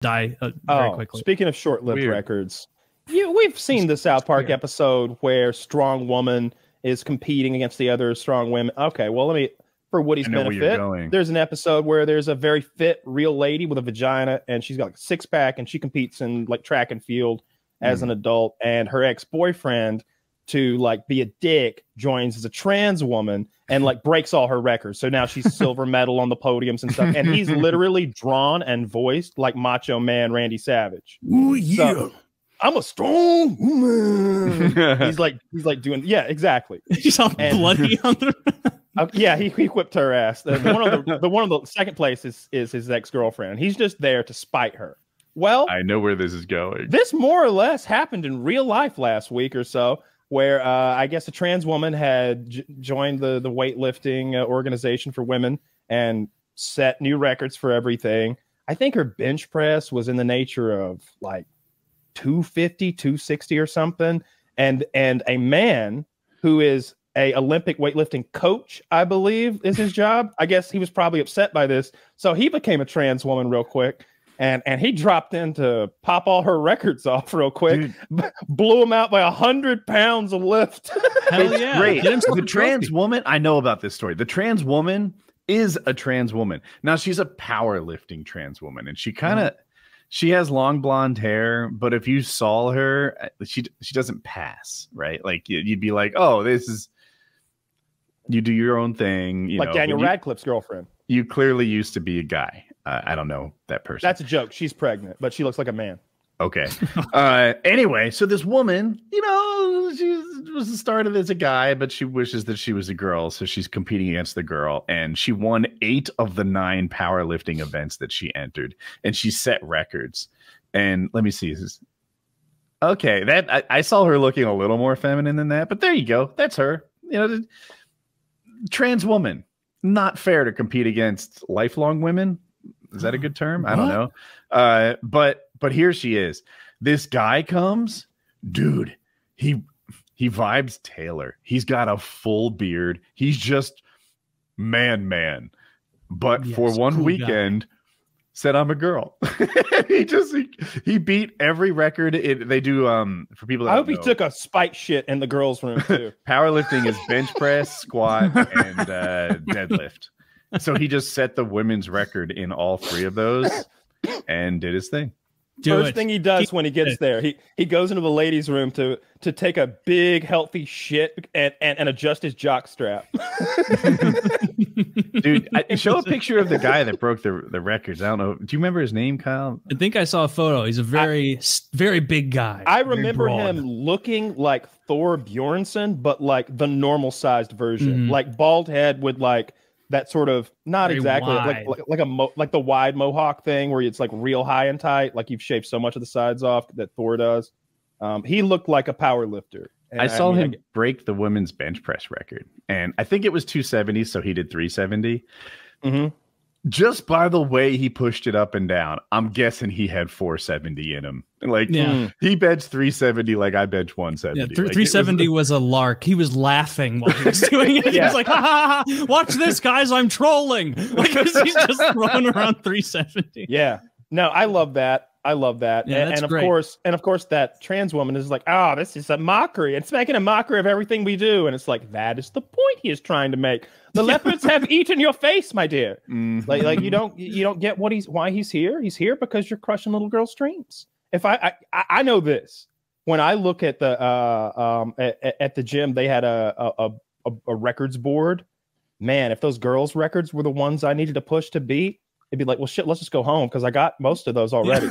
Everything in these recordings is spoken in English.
die very quickly. Speaking of short-lived records, we've seen the South Park episode where strong woman is competing against the other strong women. Okay, well, for Woody's benefit, there's an episode where there's a very fit real lady with a vagina, and she's got like a six-pack, and she competes in like track and field as an adult, and her ex-boyfriend, to like be a dick, joins as a trans woman and like breaks all her records. So now she's silver medal on the podiums and stuff. And he's literally drawn and voiced like Macho Man Randy Savage. Ooh, yeah. So, I'm a strong woman. he's like doing, yeah, exactly. He's all bloody on the yeah, he whipped her ass. The one of the second place is his ex-girlfriend. He's just there to spite her. Well, I know where this is going. This more or less happened in real life last week or so, where I guess a trans woman had joined the weightlifting organization for women and set new records for everything. I think her bench press was in the nature of like 250, 260 or something. And a man who is a Olympic weightlifting coach, I believe, is his job. I guess he was probably upset by this. So he became a trans woman real quick. And he dropped in to pop all her records off real quick, blew them out by 100 pounds of lift. Hell yeah. Great. The trans woman, I know about this story. The trans woman is a trans woman. Now, she's a powerlifting trans woman, and she kind of, she has long blonde hair, but if you saw her, she doesn't pass, right? Like, you'd be like, oh, this is, you do your own thing. Like Daniel Radcliffe's girlfriend. You clearly used to be a guy. I don't know that person. That's a joke. She's pregnant, but she looks like a man. Okay. Anyway, so this woman, you know, she was started as a guy, but she wishes that she was a girl. So she's competing against the girl, and she won 8 of the 9 powerlifting events that she entered, and she set records. And let me see. Okay, that I saw her looking a little more feminine than that, but there you go. That's her. You know, trans woman. Not fair to compete against lifelong women. Is that a good term? I don't know. But here she is. This guy comes, dude. He vibes Taylor. He's got a full beard. He's just man. But for one cool weekend, said I'm a girl. he beat every record. They do for people that I hope he took a spite shit in the girls' room too. Powerlifting is bench press, squat, and deadlift. So he just set the women's record in all 3 of those and did his thing. First thing he does when he gets there, he goes into the ladies' room to take a big healthy shit and adjust his jock strap. Dude, show a picture of the guy that broke the records. I don't know. Do you remember his name, Kyle? I think I saw a photo. He's a very big guy. I remember him looking like Thor Bjornsson, but like the normal sized version, like bald head with like that sort of not very exactly wide. like the wide mohawk thing where it's like real high and tight, like you've shaved so much of the sides off that Thor does. He looked like a power lifter. I saw him break the women's bench press record, and I think it was 270, so he did 370. Just by the way he pushed it up and down, I'm guessing he had 470 in him. Like, he benched 370 like I bench 170. Yeah, 370 was a lark. He was laughing while he was doing it. He was like, ha, watch this, guys, I'm trolling. Like, he's just throwing around 370. Yeah. No, I love that. Yeah, and of course, that trans woman is like, oh, this is a mockery. It's making a mockery of everything we do. And it's like, that is the point he is trying to make. The leopards have eaten your face, my dear. Like you don't get why he's here. He's here because you're crushing little girls' dreams. If I know this, when I look at the at the gym, they had a records board. Man, if those girls' records were the ones I needed to push to beat, it'd be like, well, shit, let's just go home because I got most of those already.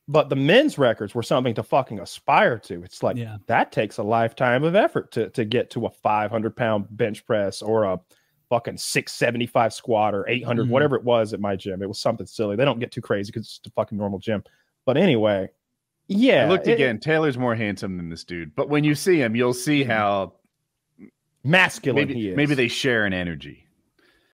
But the men's records were something to fucking aspire to. It's like, that takes a lifetime of effort to get to a 500-pound bench press or a fucking 675 squat or 800, whatever it was at my gym. It was something silly. They don't get too crazy because it's a fucking normal gym. But anyway, yeah. I looked again. Taylor's more handsome than this dude. But when you see him, you'll see how masculine he is. Maybe they share an energy.